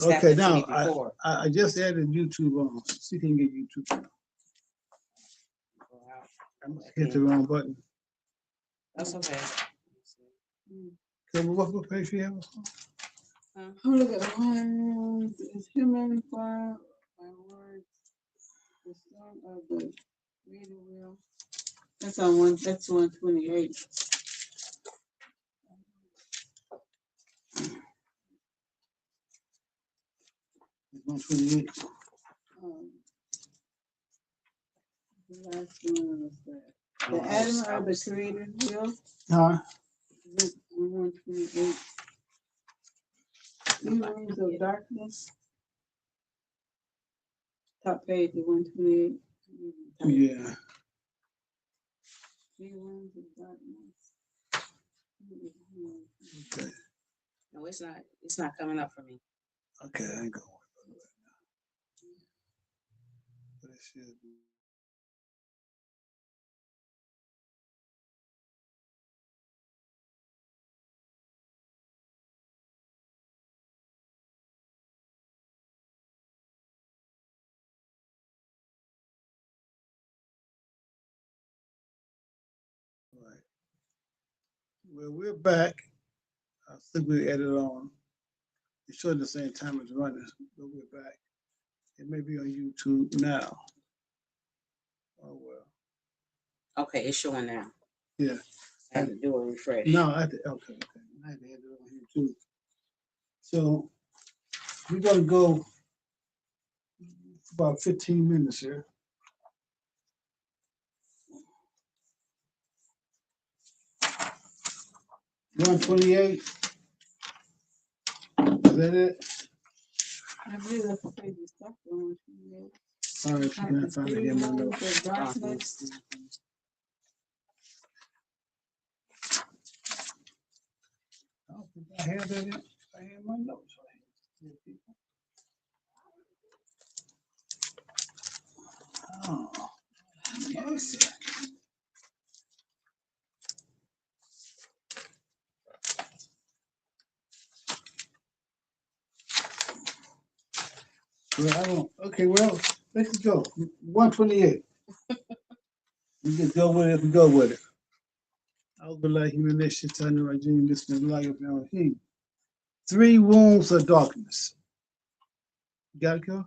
Okay, now I just added YouTube on. See if you can get YouTube on. I must hit the wrong button. That's okay. Okay, well, what page you have? Look at one. It's human fire by words. The song of the reader wheel. That's on one. That's 128. 128. The last one was that. The Adam of the Creator wheel. Huh? 128. Three rooms of darkness. Top page of 128. Yeah. Three rooms of darkness. Okay. No, it's not. It's not coming up for me. Okay, I ain't going to right now. But it should be. Right. Well, we're back. I think we added on. It showed the same time as running, but we're back. It may be on YouTube now. Oh well. Okay, it's showing now. Yeah. I had to do a refresh. No, I had to, okay. I had to add it on here too. So we're gonna go about 15 minutes here. $128. Is that it? I believe that's the page of stuff. All right, you can find it in my notes. Of darkness. I don't think I have that in. I have my notes right here. Oh, let's see. Well, I don't. Okay, well, let's go. 128. We just go with it. We go with it. I'll be like human nation, turning regime, listening life now. Three wounds of darkness. You got it, go?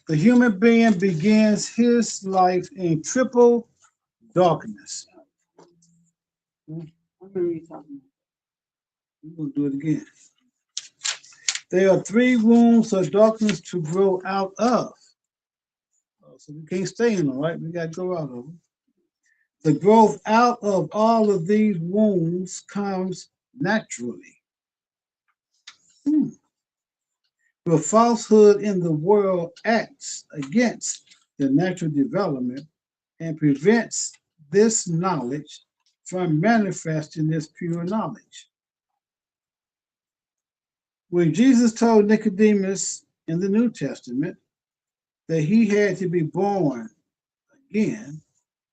The human being begins his life in triple darkness. I'm gonna read something. We're going to do it again. There are three wounds of darkness to grow out of. So we can't stay in them, right? We got to go out of them. The growth out of all of these wounds comes naturally. The falsehood in the world acts against the natural development and prevents this knowledge from manifesting as pure knowledge. When Jesus told Nicodemus in the New Testament that he had to be born again,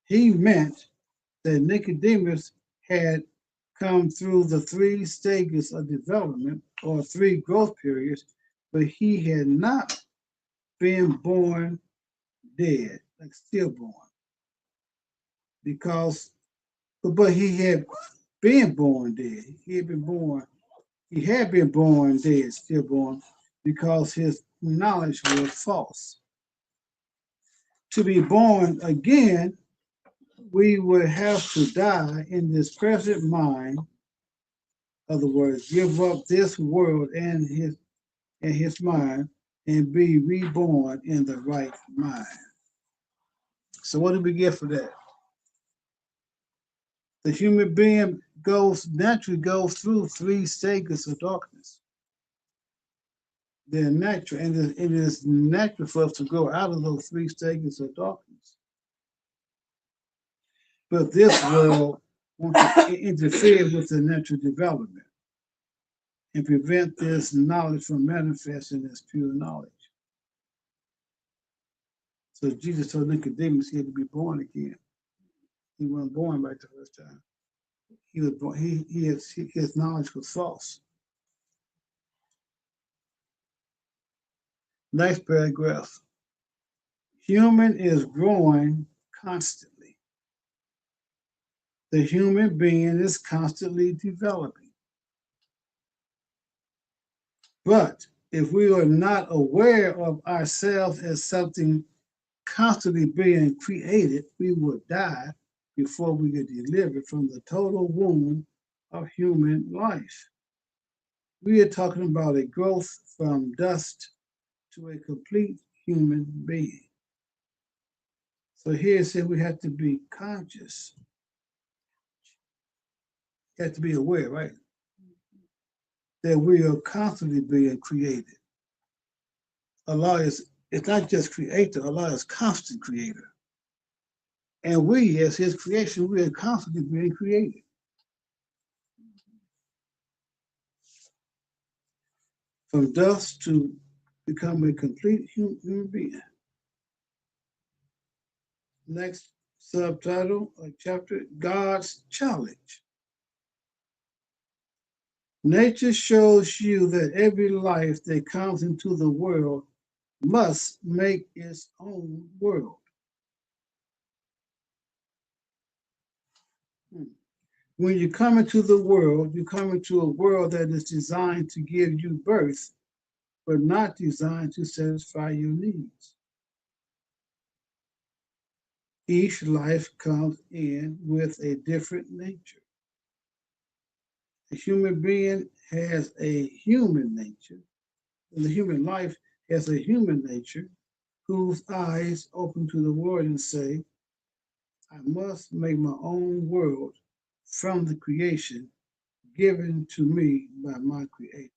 he meant that Nicodemus had come through the three stages of development or three growth periods, but he had not been born dead, like stillborn. But he had been born dead. He had been born dead, stillborn, because his knowledge was false. To be born again, we would have to die in this present mind. In other words, give up this world and his mind and be reborn in the right mind. So what do we get for that? The human being naturally goes through three stages of darkness. They're natural, and it is natural for us to go out of those three stages of darkness. But this world wants to interfere with the natural development and prevent this knowledge from manifesting as pure knowledge. So Jesus told Nicodemus he had to be born again. He wasn't born right the first time. He was born. His knowledge was false. Next paragraph. Human is growing constantly. The human being is constantly developing. But if we are not aware of ourselves as something constantly being created, we will die before we get delivered from the total womb of human life. We are talking about a growth from dust to a complete human being. So here it said we have to be conscious, have to be aware, right? That we are constantly being created. Allah is, it's not just creator, Allah is constant creator. And we, as his creation, we are constantly being created. From dust to become a complete human being. Next subtitle or chapter, God's challenge. Nature shows you that every life that comes into the world must make its own world. When you come into the world, you come into a world that is designed to give you birth, but not designed to satisfy your needs. Each life comes in with a different nature. The human being has a human nature, and the human life has a human nature whose eyes open to the world and say, I must make my own world from the creation given to me by my creator.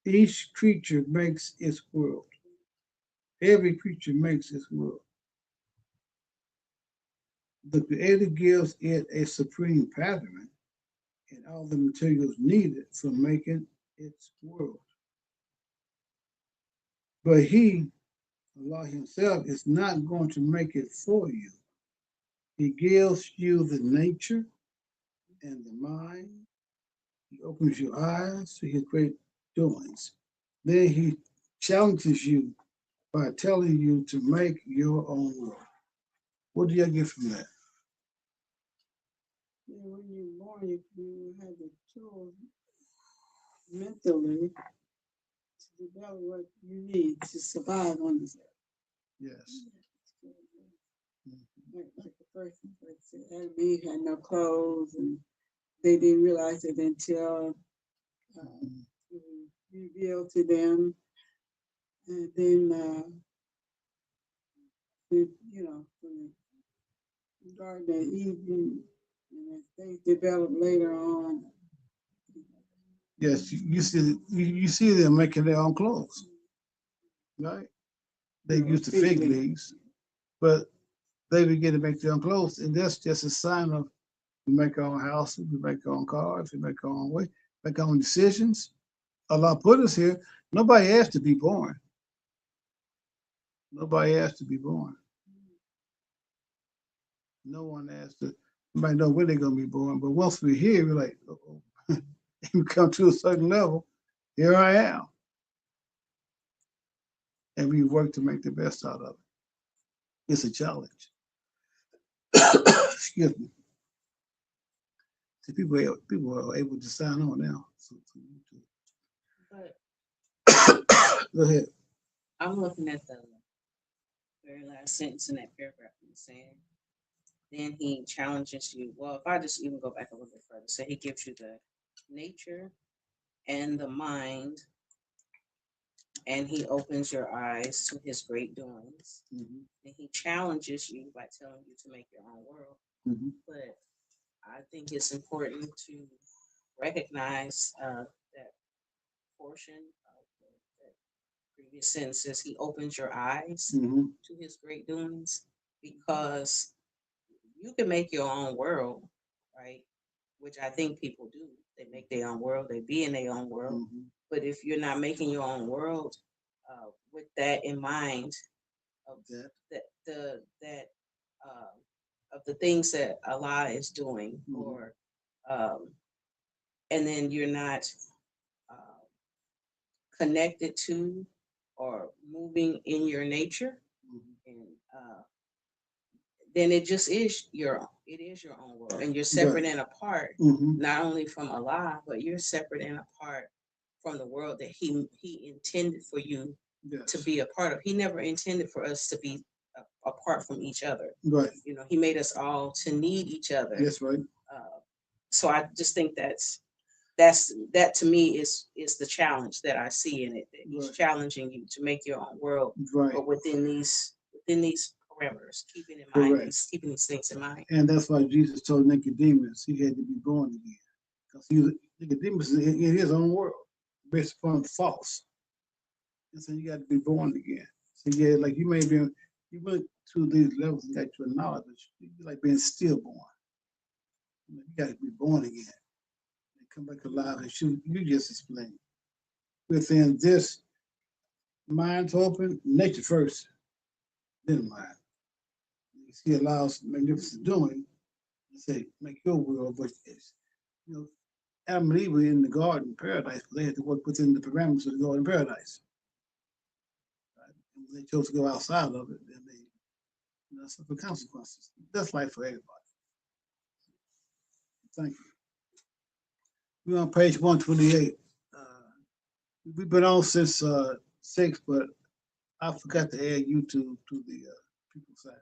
Each creature makes its world. Every creature makes its world. The creator gives it a supreme pattern and all the materials needed for making its world. But he, Allah himself, is not going to make it for you. He gives you the nature and the mind. He opens your eyes to his great doings. Then he challenges you by telling you to make your own world. What do you get from that? Yeah, when you're born, you have the tools mentally to develop what you need to survive on this earth. Yes. Like the first said, Adam and Eve had no clothes, and they didn't realize it until it was revealed to them. And then, from the Garden of Eden, and as they developed later on. Yes, you see them making their own clothes, right? They use the fig leaves, but they begin to make their own clothes, and that's just a sign of we make our own houses, we make our own cars, we make our own way, make our own decisions. Allah put us here. Nobody asked to be born. Nobody asked to be born. No one asked to. Nobody know when they're gonna be born. But once we're here, we're like, oh, we come to a certain level. Here I am, and we work to make the best out of it. It's a challenge. Excuse me. See, people are able to sign on now. But Go ahead. I'm looking at the very last sentence in that paragraph and saying, then he challenges you. Well, if I just even go back a little bit further, so he gives you the nature and the mind, and he opens your eyes to his great doings. Mm-hmm. And he challenges you by telling you to make your own world. Mm-hmm. But I think it's important to recognize that portion of that previous sentence says he opens your eyes Mm-hmm. to his great doings, because you can make your own world, right? Which I think people do. They make their own world, they be in their own world. Mm-hmm. But if you're not making your own world with that in mind, of that of the things that Allah is doing, Mm-hmm. or and then you're not uh, connected to or moving in your nature, Mhm. and then it just is it is your own world, and you're separate Right. and apart, Mhm. not only from Allah, but you're separate and apart from the world that He intended for you to Yes. be a part of. He never intended for us to be apart from each other. Right. You know, He made us all to need each other. That's right. Uh, so I just think that to me is the challenge that I see in it. That He's Right. challenging you to make your own world, Right. but within these parameters, Correct. keeping these things in mind. And that's why Jesus told Nicodemus he had to be born again. Because Nicodemus is in his own world, based upon false. And so you got to be born again. So yeah, like you may be, you went to these levels and got your knowledge, but you like being stillborn. You got to be born again and come back alive. And you just explained. Within this, mind's open, nature first, then mind. He allows magnificent doing. Say, make your will, but it's, you know, Adam and Eve were in the garden paradise, but they had to work within the parameters of the garden paradise. Right? And when they chose to go outside of it, then they, suffer consequences. That's life for everybody. Thank you. We're on page 128. We've been on since 6, but I forgot to add YouTube to the people side.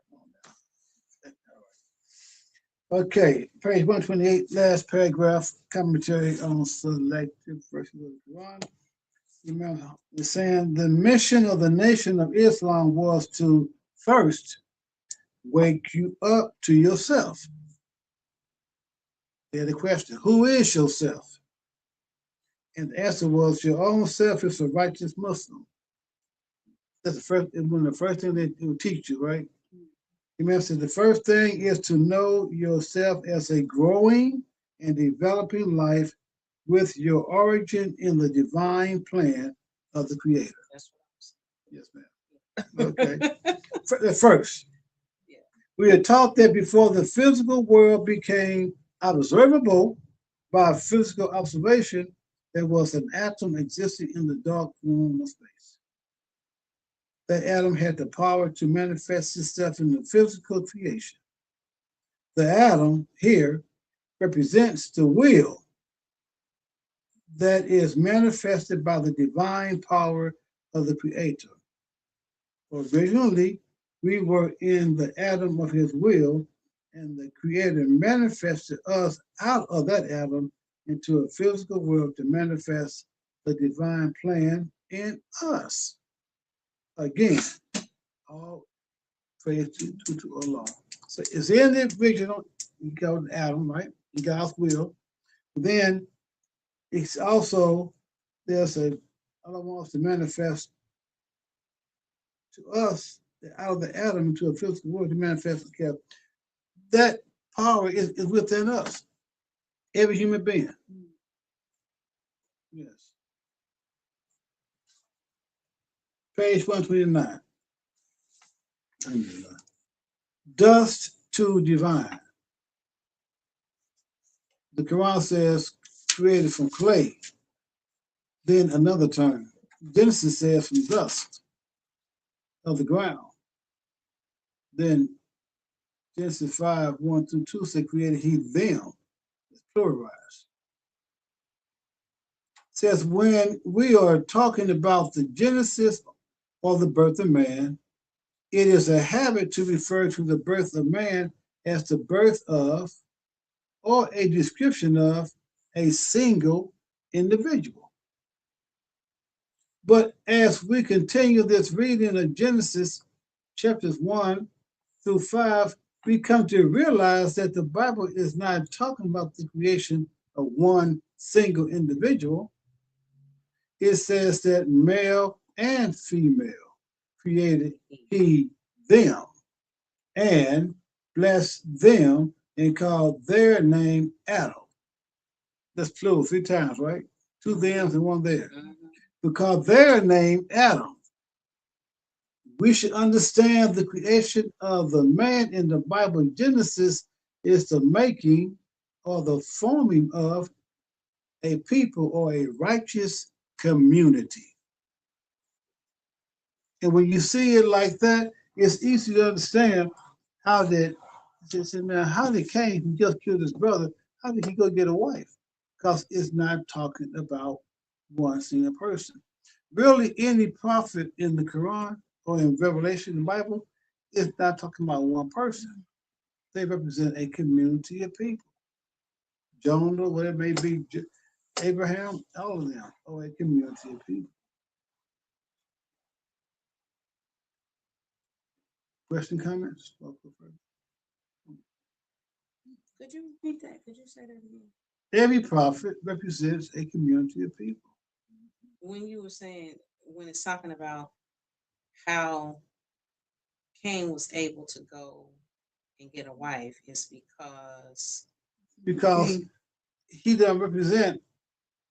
Okay, page 128, last paragraph, commentary on selected verses of the Quran. Remember, it's saying the mission of the Nation of Islam was to first wake you up to yourself. They had a question, who is yourself? And the answer was, your own self is a righteous Muslim. That's one of the first things they will teach you, right? Amen. So the first thing is to know yourself as a growing and developing life with your origin in the divine plan of the Creator. That's Yes, ma'am. Okay. First, Yeah. we are taught that before the physical world became observable by physical observation, there was an atom existing in the dark room of space. That atom had the power to manifest itself in the physical creation. The atom here represents the will that is manifested by the divine power of the Creator. Originally, we were in the atom of His will, and the Creator manifested us out of that atom into a physical world to manifest the divine plan in us. Again, all praise to Allah. So it's in the original, you got the atom, right? In God's will. Then it's also, Allah wants to manifest to us out of the atom into a physical world to manifest itself. That power is within us, every human being. Yes. Page 129. Dust to divine. The Quran says created from clay. Then another term. Genesis says from dust of the ground. Then Genesis 5:1-2 said created he them. It's pluralized. Says when we are talking about the genesis or the birth of man, it is a habit to refer to the birth of man as the birth of or a description of a single individual. But as we continue this reading of Genesis chapters 1-5, we come to realize that the Bible is not talking about the creation of one single individual. It says that male and female created he them and blessed them and called their name Adam. That's plural 3 times, right? 2 thems and 1 there. We call their name Adam. We should understand the creation of the man in the Bible. Genesis is the making or the forming of a people or a righteous community. And when you see it like that, it's easy to understand how that. Say, man, how did Cain, who just killed his brother, how did he go get a wife? Because it's not talking about one single person. Really, any prophet in the Quran or in Revelation, the Bible, is not talking about one person. They represent a community of people. Jonah, whatever it may be, Abraham, all of them are a community of people. Question, comments? Could you repeat that? Could you say that again? Every prophet represents a community of people. When you were saying, when it's talking about how Cain was able to go and get a wife, is because he doesn't represent,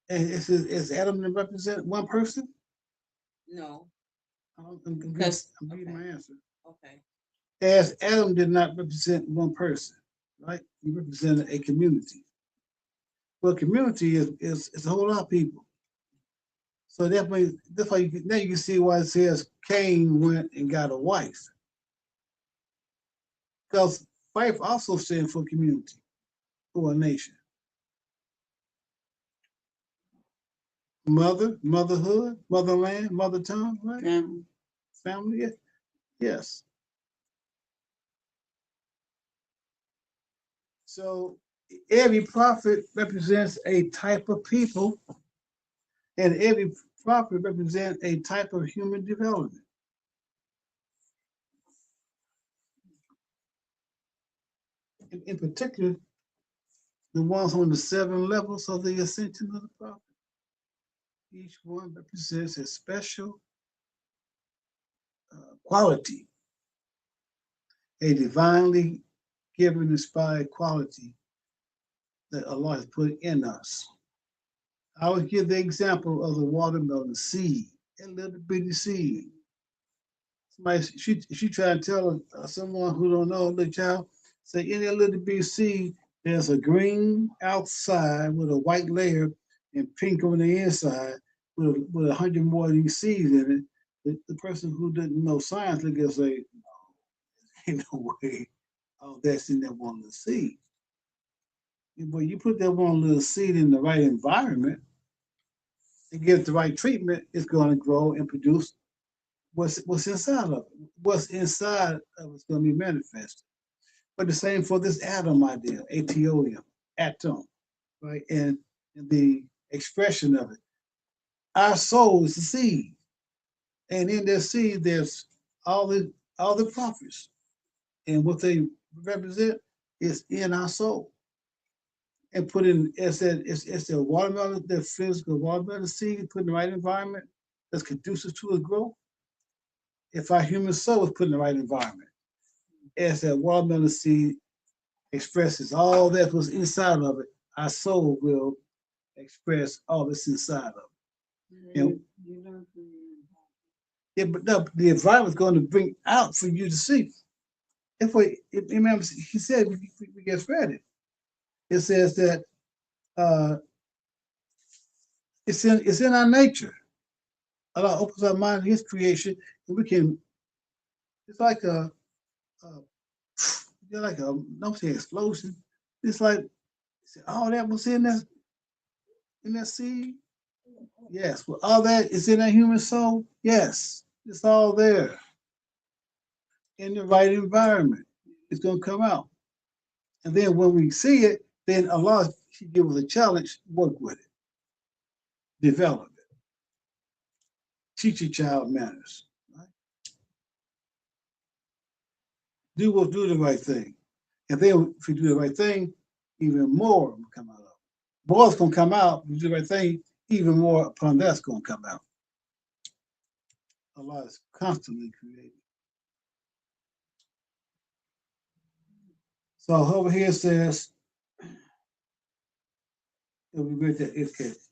and is Adam to represent one person? No. I'm reading okay. my answer. Okay. As Adam did not represent one person, right? He represented a community. Well, community is a whole lot of people. So that's why now you can see why it says Cain went and got a wife. Because wife also stands for community, for a nation. Mother, motherhood, motherland, mother tongue, right? Family, yes. So every prophet represents a type of people, and every prophet represents a type of human development. In particular, the ones on the 7 levels of the ascension of the prophet. Each one represents a special quality, a divinely given, inspired quality that Allah has put in us. I always give the example of the watermelon seed, a little bitty seed. Somebody, she try to tell someone who don't know, the child, say in a little bitty seed, there's a green outside with a white layer and pink on the inside with 100 more of these seeds in it. The person who didn't know science look at say, ain't no way all that's in that one little seed. But you put that one little seed in the right environment and give it the right treatment, it's going to grow and produce what's inside of it. What's inside of it's going to be manifested. But the same for this atom idea, atom, right? And the expression of it. Our soul is the seed. And in that seed, there's all the prophets. And what they represent is in our soul. And put in, it's the watermelon, the physical watermelon seed, put in the right environment that's conducive to its growth. If our human soul is put in the right environment, as that watermelon seed expresses all that was inside of it, our soul will express all that's inside of it. And, yeah, but no, the environment is going to bring out for you to see. Remember, he said, we get read it. It says that it's in our nature. Allah opens our mind to His creation, and we can. It's like don't say explosion. It's like all that was in that seed. Yes, well, all that is in that human soul. Yes, it's all there in the right environment. It's gonna come out, and then when we see it, then Allah should give us a challenge. Work with it, develop it, teach your child manners. Right? Do the right thing, and then if you do the right thing, even more will come out of it. More's gonna come out. If you do the right thing, even more upon that's gonna come out. Allah is constantly creating. So over here it says,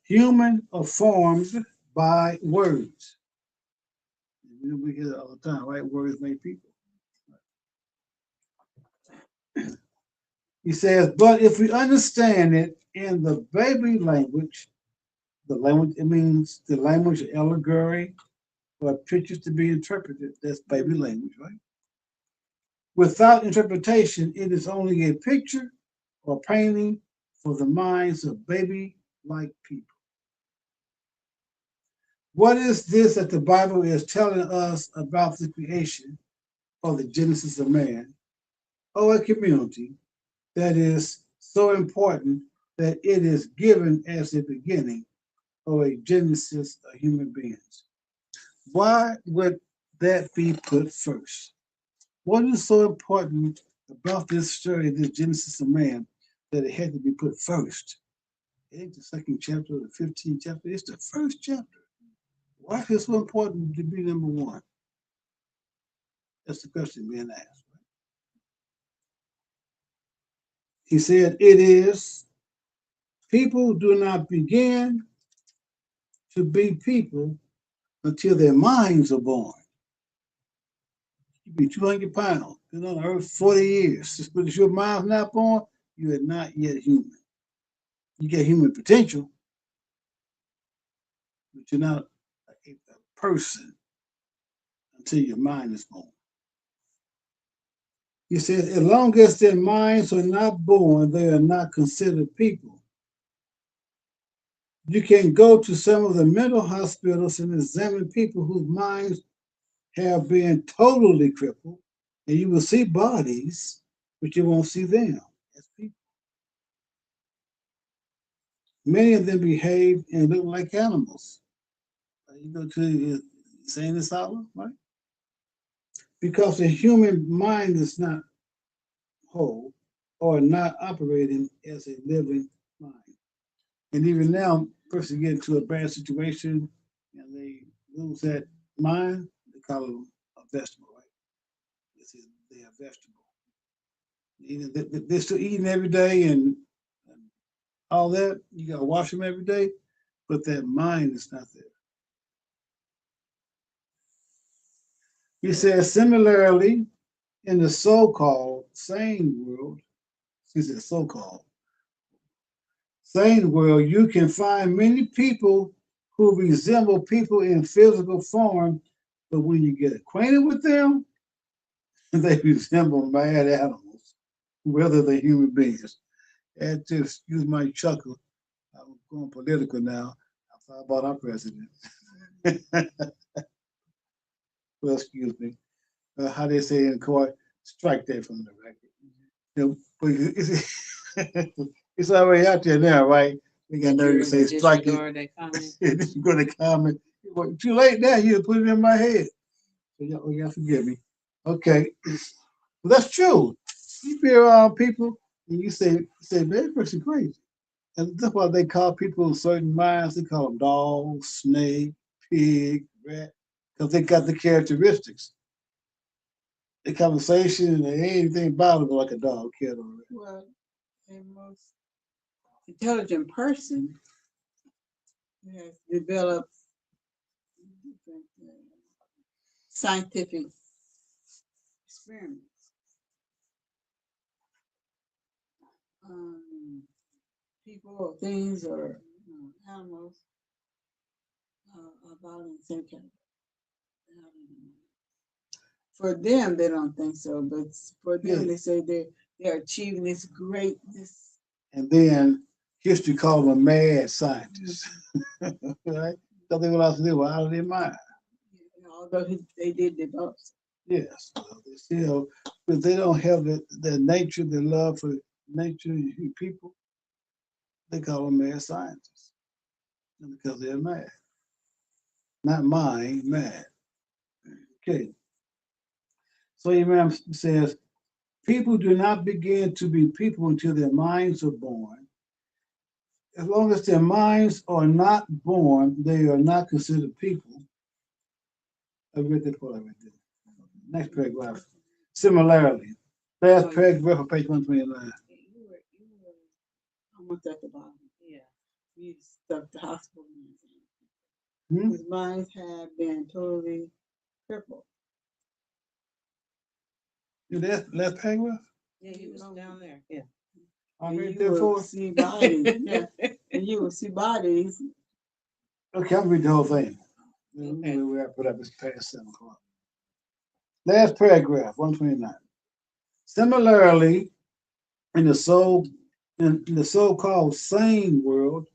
human are formed by words. We hear that all the time, right? Words make people. He says, but if we understand it in the baby language, it means the language of allegory, or pictures to be interpreted. That's baby language, right? Without interpretation, it is only a picture or painting for the minds of baby-like people. What is this that the Bible is telling us about the creation or the genesis of man or a community that is so important that it is given as the beginning or a genesis of human beings? Why would that be put first? What is so important about this story, this Genesis of man, that it had to be put first? It ain't the second chapter or the 15th chapter, it's the first chapter. Why is it so important to be number one? That's the question being asked. He said, it is, people do not begin to be people until their minds are born. You be 200 pounds, been on earth 40 years. But if your mind's not born, you are not yet human. You get human potential, but you're not a person until your mind is born. He says, as long as their minds are not born, they are not considered people. You can go to some of the mental hospitals and examine people whose minds have been totally crippled, and you will see bodies, but you won't see them as people. Many of them behave and look like animals. You go to the insane asylum, right? Because the human mind is not whole or not operating as a living mind. And even now, person get into a bad situation and they lose that mind, they call them a vegetable, right? They are vegetable. They're still eating every day and all that. You gotta wash them every day, but that mind is not there. He says, similarly, in the so-called sane world, he said so-called sane world, you can find many people who resemble people in physical form, but when you get acquainted with them, they resemble mad animals rather than human beings. And to excuse my chuckle, I'm going political now. I thought about our president. Well, excuse me. How they say in court, strike that from the record. You know, it's already out there now, right? We got nerve to say strike it. Go to comment. Well, too late now. You put it in my head. So y'all forgive me. Okay, well, that's true. You be around people and you say, man, that person crazy. And that's why they call people certain minds. They call them dog, snake, pig, rat, because they got the characteristics. The conversation and anything about them like a dog, cat, or rat. Well, the most intelligent person has developed different scientific experiments. People or things or animals are about in the same category. For them, they don't think so, but for them, they say they're achieving this greatness. And then history called them mad scientists, right? Because they were out to do out of their mind. Although they did develop. Yes, they still, but they don't have the nature, the love for nature and people. They call them mad scientists, and because they're mad, not mind, mad. Okay. So Imam says, people do not begin to be people until their minds are born. As long as their minds are not born, they are not considered people. I read that part. I read that. Next paragraph. Similarly, last paragraph of page 129. Almost at the bottom. Yeah. You stuck the hospital. His minds have been totally crippled. That last paragraph? Yeah, he was down there. Yeah. I read You that will for. see bodies. Yeah. And you will see bodies. Okay, I'll read the whole thing. Okay. We wrap it up. It's past 7 o'clock. Last paragraph, 129. Similarly, in the so-called sane world,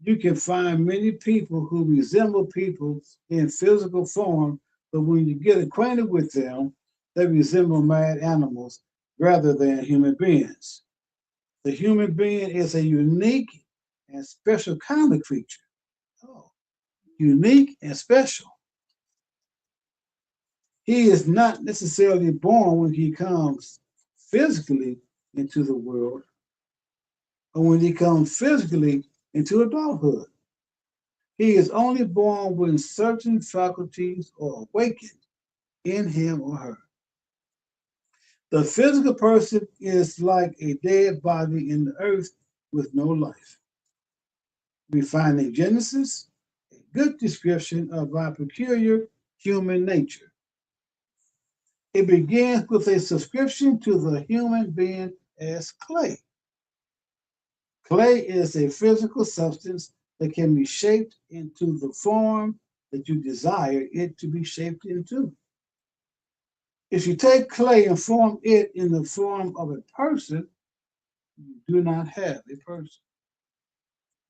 you can find many people who resemble people in physical form, but when you get acquainted with them, they resemble mad animals rather than human beings. The human being is a unique and special kind of creature. Oh, unique and special. He is not necessarily born when he comes physically into the world or when he comes physically into adulthood. He is only born when certain faculties are awakened in him or her. The physical person is like a dead body in the earth with no life. We find in Genesis a good description of our peculiar human nature. It begins with a subscription to the human being as clay. Clay is a physical substance that can be shaped into the form that you desire it to be shaped into. If you take clay and form it in the form of a person, you do not have a person.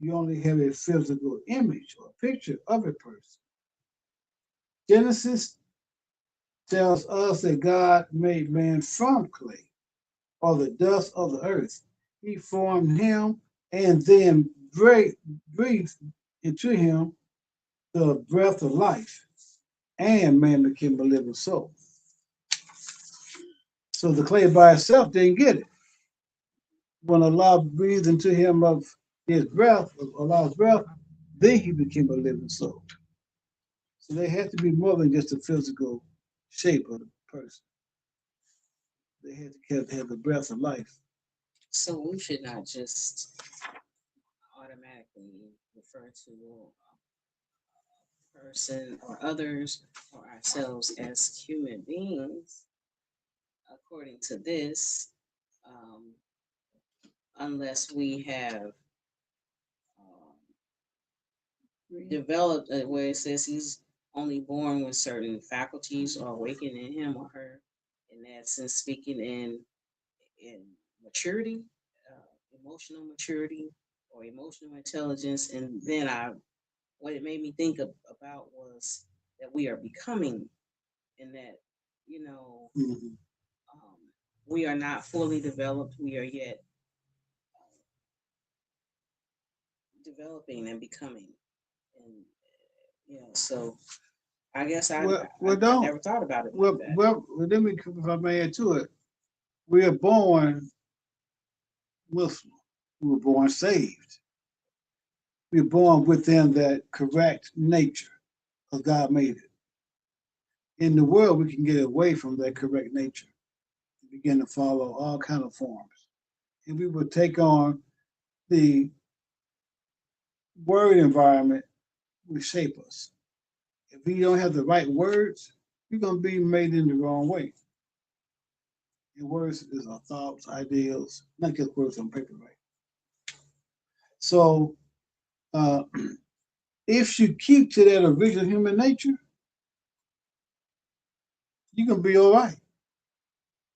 You only have a physical image or picture of a person. Genesis tells us that God made man from clay or the dust of the earth. He formed him and then breathed into him the breath of life, and man became a living soul. So the clay by itself didn't get it. When Allah breathed into him of his breath, of Allah's breath, then he became a living soul. So they had to be more than just a physical shape of the person. They had to have the breath of life. So we should not just automatically refer to a person or others or ourselves as human beings, according to this, unless we have developed where it says he's only born with certain faculties or awakened in him or her. In that sense, speaking in maturity, emotional maturity or emotional intelligence, and then what it made me think about was that we are becoming, and that Mhm. um, we are not fully developed. We are yet developing and becoming, and so I guess I never thought about it like that. Well, let me, if I may add to it, we are born Muslim. We were born saved. We were born within that correct nature, because God made it. In the world, we can get away from that correct nature and begin to follow all kind of forms. And we will take on the word environment will shape us. If we don't have the right words, we're going to be made in the wrong way. And words is our thoughts, ideals, not just words on paper, right? So uh, if you keep to that original human nature, you're going to be all right,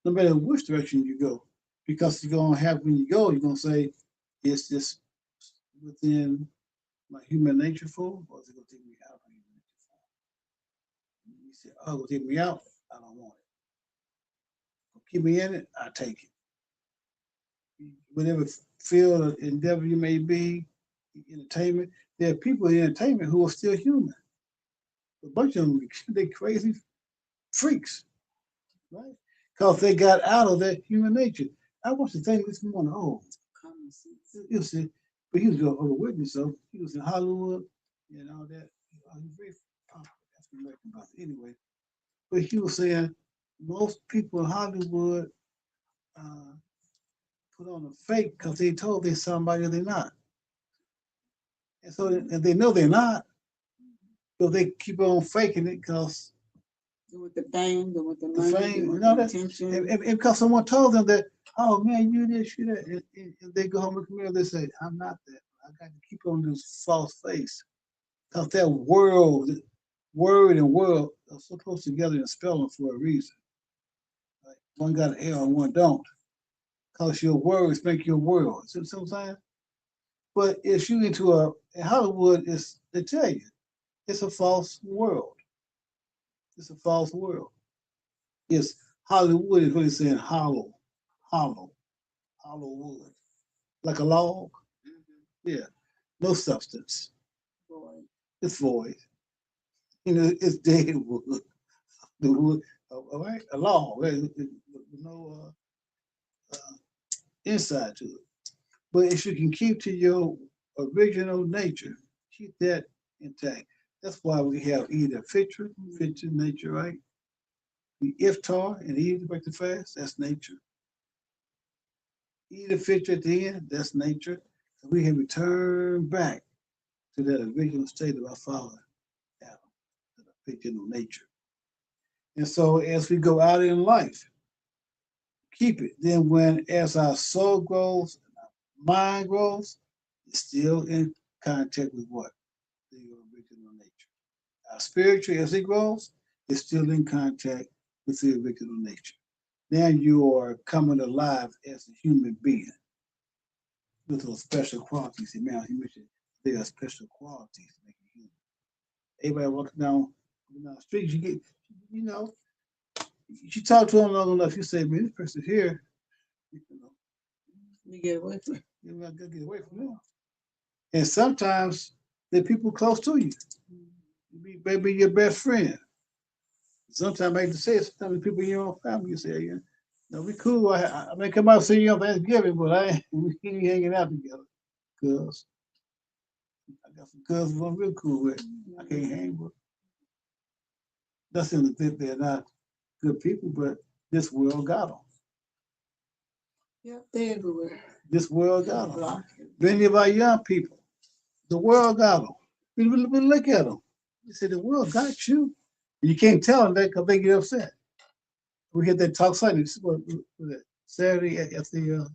no matter which direction you go. Because you're going to have, when you go, you're going to say, is this within my human nature form, or is it going to take me out of my human nature form? You say, oh, it'll take me out, I don't want it. Keep me in it, I take it. Whatever field of endeavor you may be, entertainment, there are people in entertainment who are still human. A bunch of them, they crazy freaks, right? Because they got out of that human nature. I watched the thing this morning. Oh, you see, but he was a witness, so he was in Hollywood and all that. He was very popular. That's what I'm about it. Anyway, but he was saying most people in Hollywood uh, put on a fake because they told they're somebody they're not. And so and they know they're not, but they keep on faking it because with the fame, with the the money, fame, with and all the that. attention. And because someone told them that, oh man, you this, you that, and they go home and come here, they say, I'm not that. I got to keep on this false face because that world word and world are so close together in spelling for a reason. Like one got an L and one don't. Because your words make your world. See what I'm saying? But if you into in Hollywood, is they tell you it's a false world. It's a false world. It's Hollywood is really saying hollow, hollow, hollow wood, like a log. Yeah, no substance. Boy. It's void. You know, it's dead wood. The wood, all right, a log. No inside to it. But if you can keep to your original nature, keep that intact. That's why we have either fitra nature, right? The iftar and Eid break the fast, that's nature. Either fitra at the end, that's nature. And we have returned back to that original state of our father, Adam, to the original nature. And so as we go out in life, keep it. Then when as our soul grows, mind grows, it's still in contact with what? The original nature. Our spiritual, as it grows, is still in contact with the original nature. Now you are coming alive as a human being with those special qualities. Now he mentioned there are special qualities that make you human. Everybody walking down the street, you get, you know, you talk to them long enough, you say, man, this person here, you know, You get away from you gotta get away from them. And sometimes they're people close to you. Maybe your best friend. Sometimes I hate to say it, sometimes the people in your own family, you say, yeah, no, we cool. I may come out and see you on Thanksgiving, but we ain't hanging out together. Cause I got some cousins I'm real cool with. I can't hang with. That's in the think they're not good people, but this world got them. Yep, they everywhere. This world got them. Block. Many of our young people, the world got them. We look at them. You say, the world got you. You can't tell them that because they get upset. We had that talk Sunday, Saturday at the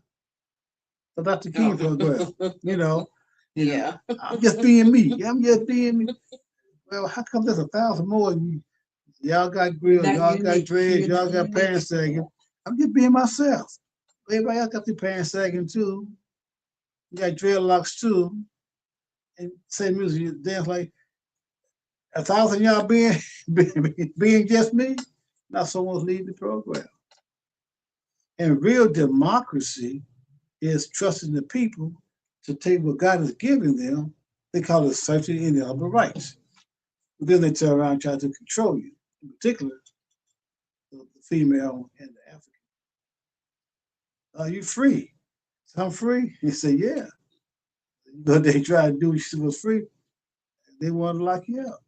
Dr. King program. You know, Yeah. I'm just being me. I'm just being me. Well, how come there's 1,000 more of you? Y'all got grills, Not y'all got unique. dreads, You're y'all not got unique. pants sagging. I'm just being myself. Everybody else got their pants sagging too. You got dreadlocks too. And same music, you dance like 1,000 y'all being just me. Now someone's leading the program. And real democracy is trusting the people to take what God has given them. They call it safety and inalienable rights. But then they turn around and try to control you, in particular, the female and the African. Are you free? So I'm free? He said, yeah. But they try to do what she was free. They want to lock you up.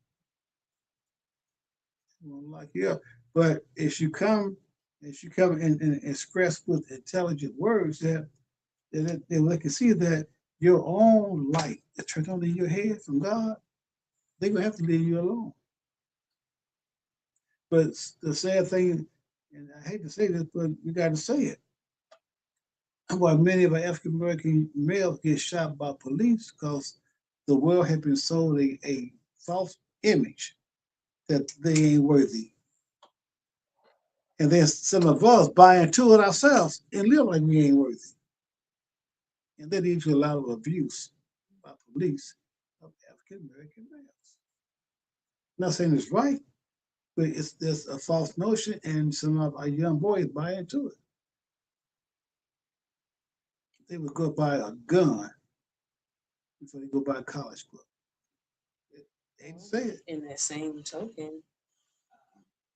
They want to lock you up. But if you come and express with intelligent words that they can see that your own light that turned on in your head from God, they're gonna have to leave you alone. But the sad thing, and I hate to say this, but we got to say it. Why many of our African American males get shot by police because the world has been sold a false image that they ain't worthy. And then some of us buy into it ourselves and live like we ain't worthy. And that leads to a lot of abuse by police of African American males. I'm not saying it's right, but it's there's a false notion, and some of our young boys buy into it. They would go buy a gun before they go buy a college book. They hate to say it. In that same token,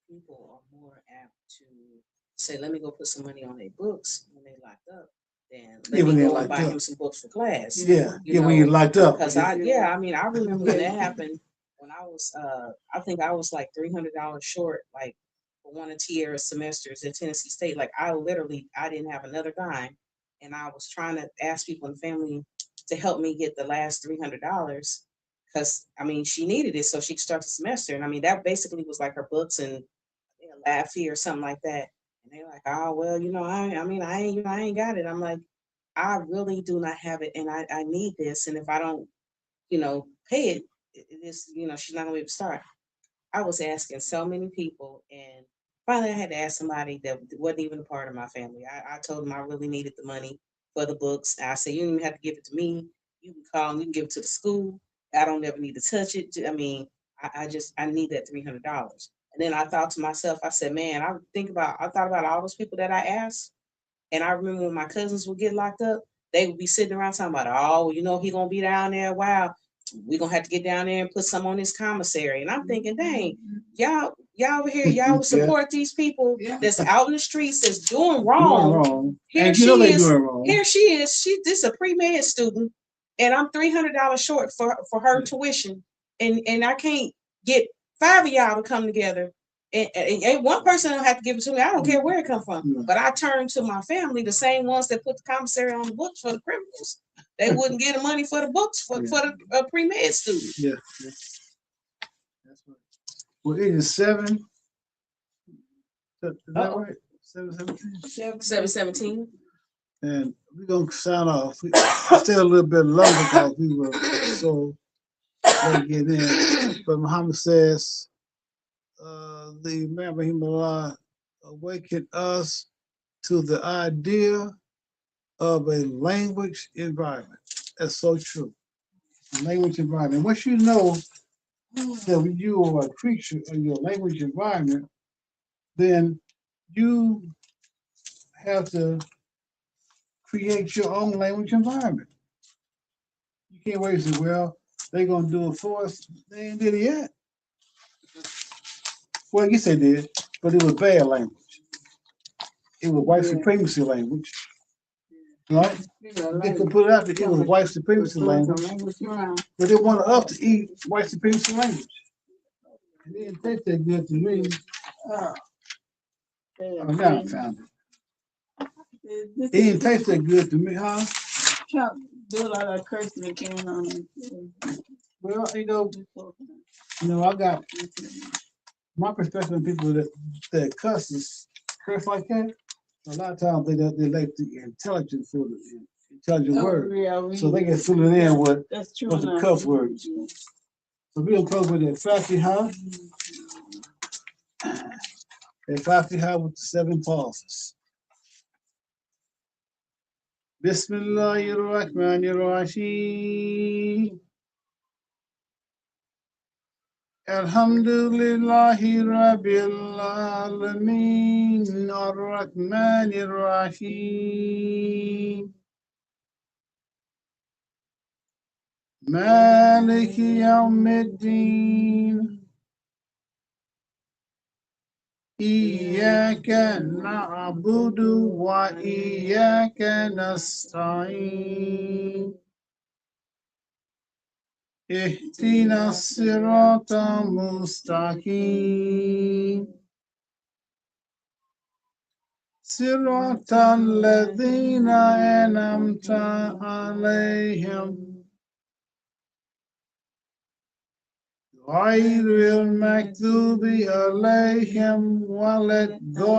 people are more apt to say, "Let me go put some money on their books when they locked up." Then Yeah, let when me they go and locked buy up. him some books for class. Yeah, You yeah, when you're know, locked up. Because I mean, I remember when that happened when I was, I think I was like $300 short, like for one of Tierra's semesters at Tennessee State. Like I didn't have another dime, and I was trying to ask people in the family to help me get the last $300 because I mean she needed it so she could start the semester, and I mean that basically was like her books and a lab fee or something like that. And they're like, oh well, I mean, I ain't got it. I'm like, I really do not have it, and I need this. And if I don't, pay it, she's not gonna be able to start. I was asking so many people, and finally I had to ask somebody that wasn't even a part of my family. I told them I really needed the money for the books. I said, you don't even have to give it to me. You can call and you can give it to the school. I don't ever need to touch it. I mean, I need that $300. And then I thought to myself, I said, man, I thought about all those people that I asked. And I remember when my cousins would get locked up, they would be sitting around talking about, oh, well, you know, he gonna be down there. Wow, we gonna have to get down there and put some on this commissary. And I'm thinking, dang, y'all over here, y'all would Yeah. support these people Yeah. that's out in the streets that's doing Doing wrong. wrong. Here And you know she they is. doing wrong. Here she is. This a pre-med student, and I'm $300 short for her tuition, and I can't get 5 of y'all to come together. And one person don't have to give it to me. I don't care where it come from. Yeah. But I turn to my family, the same ones that put the commissary on the books for the criminals. They wouldn't get the money for the books for the pre-med student. Yeah. That's right. Well, it is 7. Is that right? 7:17. 717. And we're gonna sign off. We stayed a little bit longer because we were so late getting in. But Muhammad says, the man Rahimahullah awakened us to the idea of a language environment. That's so true. Language environment. Once you know that when you are a creature in your language environment, then you have to create your own language environment. You can't wait and say, well, they're going to do it for us. They ain't did it yet. Well, yes, they did, but it was bad language. It was white supremacy language. Right? They could put it out there. It was white supremacy language. But they wanted us to eat white supremacy language. It didn't taste that good to me. Oh, now I found it. It didn't taste that good to me, huh? Chuck, do a lot of cursing that came on it. Well, I got my perspective on people that curse like that. A lot of times they like the intelligence of the intelligent word. Yeah, So they can fill it in with the cuss words. Yeah. So we'll close with that Fatiha. And Fatiha with the 7 pauses. Bismillahir Rahmanir Rahim. Alhamdulillahi Rabbil Alameen. Ar-Rahmanir Rahim. Maliki Yawmiddin. إياك نعبد وإياك نستعين اهدنا الصراط المستقيم صراط الذين أنعمت عليهم غير المكتوب عليهم ولا الضالين.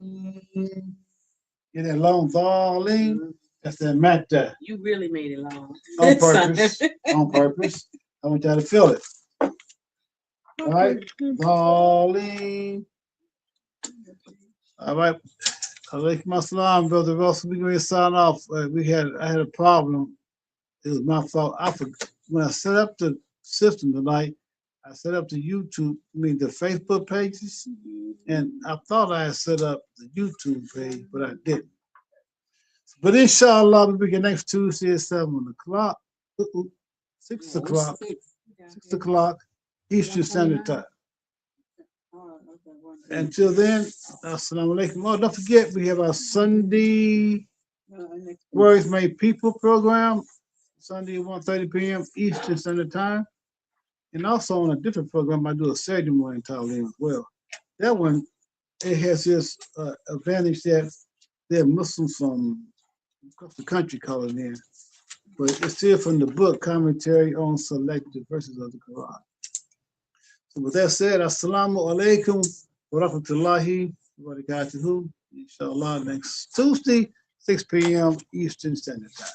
آمين. Get that long ضالين. That's that matter. You really made it long. On purpose. On purpose. I want y'all to feel it. All right. ضالين. All right. Alaikum assalam, Brother Russell. We're going to sign off. I had a problem. It was my fault. When I set up the system tonight, I set up the the Facebook pages, and I thought I had set up the YouTube page, but I didn't. But inshallah, we'll be next Tuesday at 7 o'clock. 6 o'clock. 6 o'clock Eastern Standard Time. Until then, assalamu alaikum. Oh, don't forget, we have our Sunday Words Made People program, Sunday at 1:30 p.m. Eastern Standard Time. And also on a different program, I do a Saturday morning Talim as well. That one, it has this advantage that there are Muslims from across the country calling in, but it's still from the book, Commentary on Selected Verses of the Quran. So with that said, assalamu alaikum wa rahmatullahi wa barakatuhu. Inshallah, next Tuesday, 6 p.m. Eastern Standard Time.